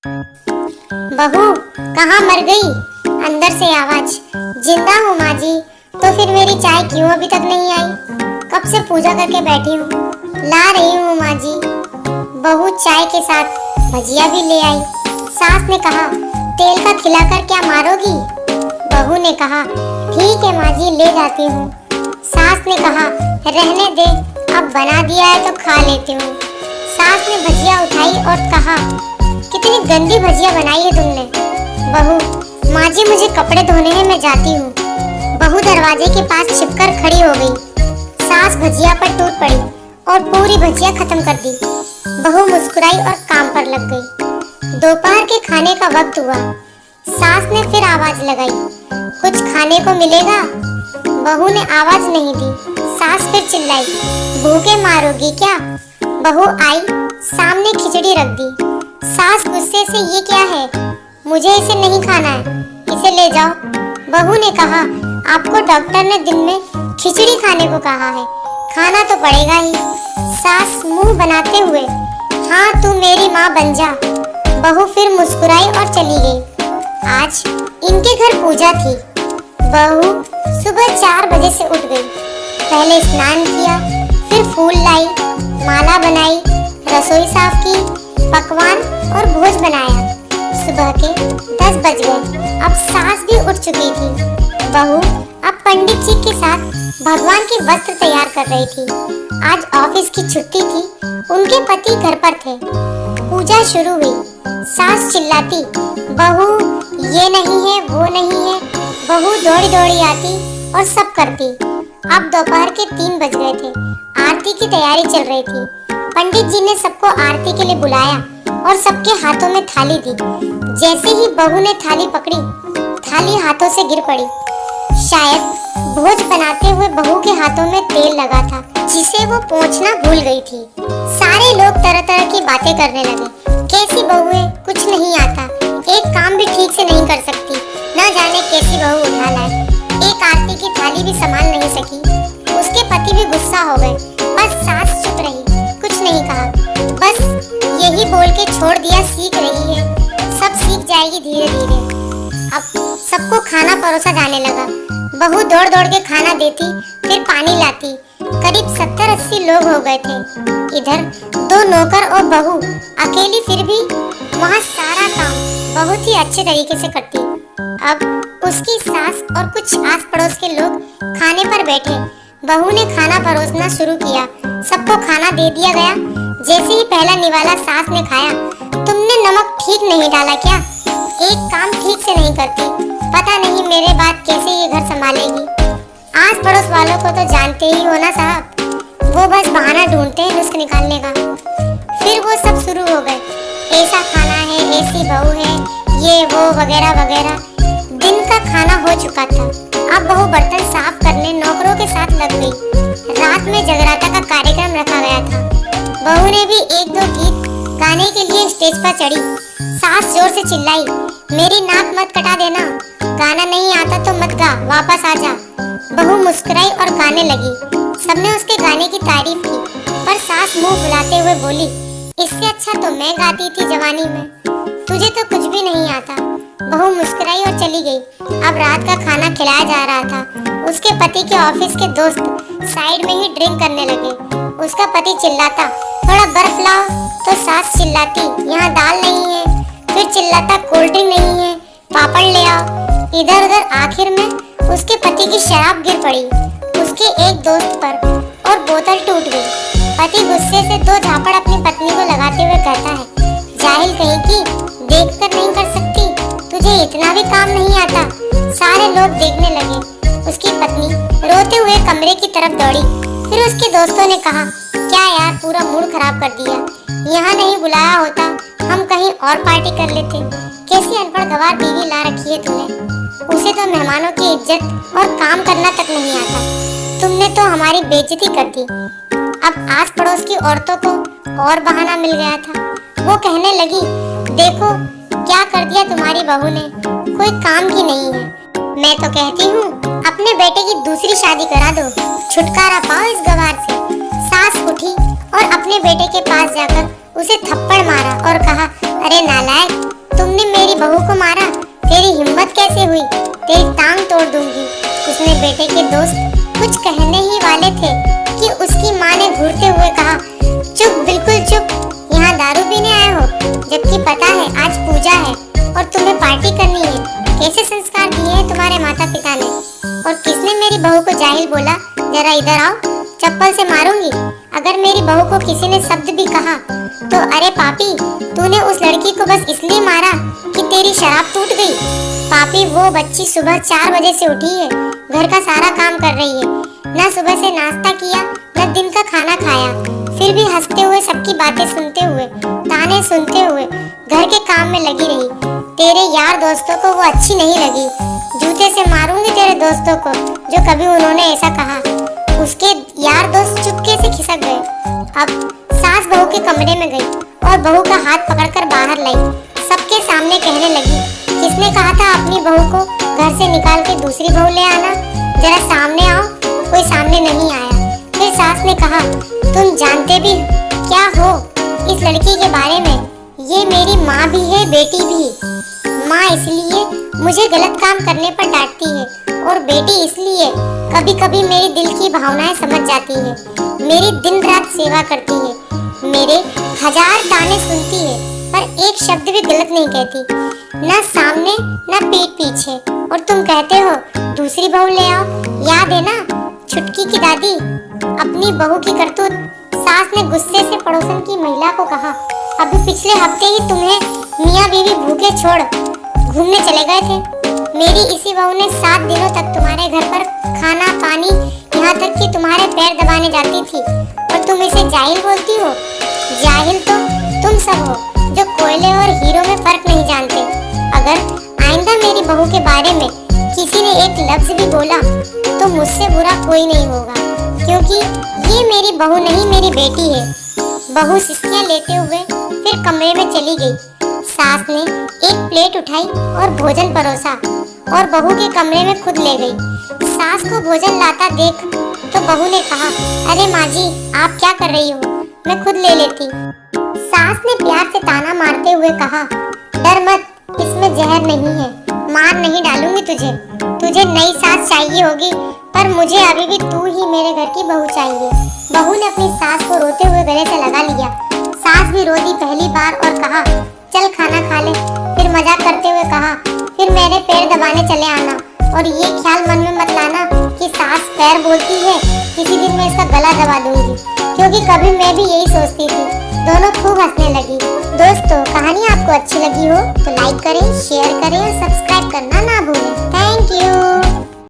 बहू कहाँ मर गई? अंदर से आवाज, जिंदा हूँ माँ जी। तो फिर मेरी चाय क्यों अभी तक नहीं आई? कब से पूजा करके बैठी हूँ, ला रही हूँ माँ जी। बहू चाय के साथ भजिया भी ले आई। सास ने कहा, तेल का खिलाकर क्या मारोगी? बहू ने कहा, ठीक है माँ जी, ले जाती हूँ। सास ने कहा, रहने दे, अब बना दिया है तो खा लेती हूँ। सास ने भजिया उठाई और कहा, कितनी गंदी भजिया बनाई है तुमने। बहू, माँ जी मुझे कपड़े धोने हैं, मैं जाती हूँ। बहू दरवाजे के पास छिपकर खड़ी हो गई। सास भजिया पर टूट पड़ी और पूरी भजिया खत्म कर दी। बहू मुस्कुराई और काम पर लग गई। दोपहर के खाने का वक्त हुआ। सास ने फिर आवाज लगाई, कुछ खाने को मिलेगा? बहू ने आवाज नहीं दी। सास फिर चिल्लाई, भूखे मारोगी क्या? बहू आई, सामने खिचड़ी रख दी। सास गुस्से से, ये क्या है? मुझे इसे नहीं खाना है, इसे ले जाओ। बहू ने कहा, आपको डॉक्टर ने दिन में खिचड़ी खाने को कहा है, खाना तो पड़ेगा ही। सास मुंह बनाते हुए, हाँ तू मेरी माँ बन जा। बहू फिर मुस्कुराई और चली गई। आज इनके घर पूजा थी। बहू सुबह 4 बजे से उठ गई। पहले स्नान किया, फिर फूल लाई, माला बनाई, रसोई साफ की, पकवान और भोज बनाया। सुबह के 10 बज गए। अब सास भी उठ चुकी थी। बहू अब पंडित जी के साथ भगवान के वस्त्र तैयार कर रही थी। आज ऑफिस की छुट्टी थी, उनके पति घर पर थे। पूजा शुरू हुई। सास चिल्लाती, बहू ये नहीं है, वो नहीं है। बहू दौड़ी दौड़ी आती और सब करती। अब दोपहर के 3 बज गए थे। आरती की तैयारी चल रही थी। पंडित जी ने सबको आरती के लिए बुलाया और सबके हाथों में थाली दी। जैसे ही बहू ने थाली पकड़ी, थाली हाथों से गिर पड़ी। शायद भोज बनाते हुए बहू के हाथों में तेल लगा था, जिसे वो पोंछना भूल गई थी। सारे लोग तरह तरह की बातें करने लगे। कैसी बहू है, कुछ नहीं आता, एक काम भी ठीक से नहीं कर सकती, न जाने कैसी बहू उठा लाए, एक आरती की थाली भी संभाल नहीं सकी। उसके पति भी गुस्सा हो गए, बस सास चुप रही, कुछ नहीं कहा, बस यही बोल के छोड़ दिया, सीख रही है, सब सीख जाएगी धीरे धीरे। अब सबको खाना परोसा जाने लगा। बहू दौड़ दौड़ के खाना देती, फिर पानी लाती। करीब 70-80 लोग हो गए थे। इधर 2 नौकर और बहू अकेली, फिर भी वहाँ सारा काम बहुत ही अच्छे तरीके से करती। अब उसकी सास और कुछ आस पड़ोस के लोग खाने पर बैठे। बहू ने खाना परोसना शुरू किया। सबको खाना दे दिया गया। जैसे ही पहला निवाला सास ने खाया, तुमने नमक ठीक नहीं डाला क्या? एक काम ठीक से नहीं करती, पता नहीं मेरे बाद कैसे ये घर संभालेगी। आस पड़ोस वालों को तो जानते ही हो ना साहब, वो बस बहाना ढूंढते हैं नुस्ख निकालने का। फिर वो सब शुरू हो गए, ऐसा खाना है, ऐसी बहू है, ये वो वगैरह वगैरह। दिन का खाना हो चुका था। अब बहू बर्तन साफ करने नौकरों के साथ लग गई। रात में जगराता का कार्यक्रम रखा गया था। बहू ने भी 1-2 गीत गाने के लिए स्टेज पर चढ़ी। सास जोर से चिल्लाई, मेरी नाक मत कटा देना, गाना नहीं आता तो मत गा, वापस आ जा। बहू मुस्कुराई और गाने लगी। सबने उसके गाने की तारीफ की, पर सास मुंह फुलाते हुए बोली, इससे अच्छा तो मैं गाती थी जवानी में, तुझे तो कुछ भी नहीं आता। बहू मुस्कुराई और चली गई। अब रात का खाना खिलाया जा रहा था। उसके पति के ऑफिस के दोस्त साइड में ही ड्रिंक करने लगे। उसका पति चिल्लाता, थोड़ा बर्फ लाओ, तो सास चिल्लाती, यहाँ दाल नहीं है। फिर चिल्लाता, कोल्ड ड्रिंक नहीं है, पापड़ ले आओ। इधर उधर आखिर में उसके पति की शराब गिर पड़ी उसके एक दोस्त पर और बोतल टूट गई। पति गुस्से से 2 झापड़ अपनी पत्नी को लगाते हुए कहता है, जाहिल कहीं की, देखकर नहीं कर सकती, तुझे इतना भी काम नहीं आता। सारे लोग देखने लगे। उसकी पत्नी रोते हुए कमरे की तरफ दौड़ी। फिर उसके दोस्तों ने कहा, क्या यार, पूरा मूड खराब कर दिया, यहाँ नहीं बुलाया होता, हम कहीं और पार्टी कर लेते। कैसी अनपढ़ गंवार बीवी ला रखी है तूने, उसे तो मेहमानों की इज्जत और काम करना तक नहीं आता, तुमने तो हमारी बेइज्जती कर दी। अब आस पड़ोस की औरतों को और बहाना मिल गया था। वो कहने लगी, देखो क्या कर दिया तुम्हारी बहू ने, कोई काम की नहीं है। मैं तो कहती हूँ अपने बेटे की दूसरी शादी करा दो, छुटकारा पाओ इस गंवार से। सास उठी और अपने बेटे के पास जाकर उसे थप्पड़ मारा और कहा, अरे नालायक, बहू को मारा, तेरी हिम्मत कैसे हुई, तेरी टांग तोड़ दूंगी। उसने बेटे के दोस्त कुछ कहने ही वाले थे कि उसकी माँ ने घूरते हुए कहा, चुप, बिल्कुल चुप, यहाँ दारू पीने आए हो, जबकि पता है आज पूजा है और तुम्हें पार्टी करनी है। कैसे संस्कार दिए हैं तुम्हारे माता पिता ने? और किसने मेरी बहू को जाहिल बोला? जरा इधर आओ, चप्पल से मारूंगी। अगर मेरी बहू को किसी ने शब्द भी कहा तो अरे पापी, तूने उस लड़की को बस इसलिए मारा कि तेरी शराब टूट गई। पापी, वो बच्ची सुबह 4 बजे से उठी है, घर का सारा काम कर रही है, ना सुबह से नाश्ता किया न दिन का खाना खाया, फिर भी हंसते हुए सबकी बातें सुनते हुए, ताने सुनते हुए घर के काम में लगी रही। तेरे यार दोस्तों को वो अच्छी नहीं लगी। जूते से मारूंगी तेरे दोस्तों को जो कभी उन्होंने ऐसा कहा। उसके यार दोस्त चुपके से खिसक गए। अब सास बहू के कमरे में गई और बहू का हाथ पकड़कर बाहर लाई। सबके सामने कहने लगी, किसने कहा था अपनी बहू को घर से निकाल के दूसरी बहू ले आना? जरा सामने आओ। कोई सामने नहीं आया। फिर सास ने कहा, तुम जानते भी क्या हो इस लड़की के बारे में? ये मेरी माँ भी है, बेटी भी। माँ इसलिए मुझे गलत काम करने पर डांटती है और बेटी इसलिए कभी कभी मेरी दिल की भावनाएं समझ जाती है, मेरी दिन रात सेवा करती है, मेरे 1000 ताने सुनती है, पर एक शब्द भी गलत नहीं कहती, ना सामने ना पीठ पीछे। और तुम कहते हो दूसरी बहू ले आओ। याद है ना छुटकी की दादी, अपनी बहू की करतूत? सास ने गुस्से से पड़ोसन की महिला को कहा, अभी पिछले हफ्ते ही तुम्हें मियाँ बीवी भूखे छोड़ घूमने चले गए थे। मेरी इसी बहू ने 7 दिनों तक तुम्हारे घर पर खाना पानी, यहाँ तक कि तुम्हारे पैर दबाने जाती थी, और तुम इसे जाहिल बोलती हो? जाहिल तो तुम सब हो जो कोयले और हीरो में फर्क नहीं जानते। अगर आइंदा मेरी बहू के बारे में किसी ने एक लफ्ज भी बोला तो मुझसे बुरा कोई नहीं होगा, क्योंकि ये मेरी बहू नहीं, मेरी बेटी है। बहू सिसकियां लेते हुए फिर कमरे में चली गई। सास ने एक प्लेट उठाई और भोजन परोसा और बहू के कमरे में खुद ले गई। सास को भोजन लाता देख तो बहू ने कहा, अरे माँ जी, आप क्या कर रही हो, मैं खुद ले लेती। सास ने प्यार से ताना मारते हुए कहा, डर मत, इसमें जहर नहीं है, मार नहीं डालूंगी तुझे। तुझे नई सास चाहिए होगी, पर मुझे अभी भी तू ही मेरे घर की बहू चाहिए। बहू ने अपनी सास को रोते हुए गले से लगा लिया। सास भी रो दी पहली बार और कहा, चल खाना खा ले। फिर मजाक करते हुए कहा, फिर मेरे पैर दबाने चले आना, और ये ख्याल मन में मत लाना कि सास पैर बोलती है, किसी दिन मैं इसका गला दबा दूंगी, क्योंकि कभी मैं भी यही सोचती थी। दोनों खूब हंसने लगी। दोस्तों, कहानी आपको अच्छी लगी हो तो लाइक करें, शेयर करें और सब्सक्राइब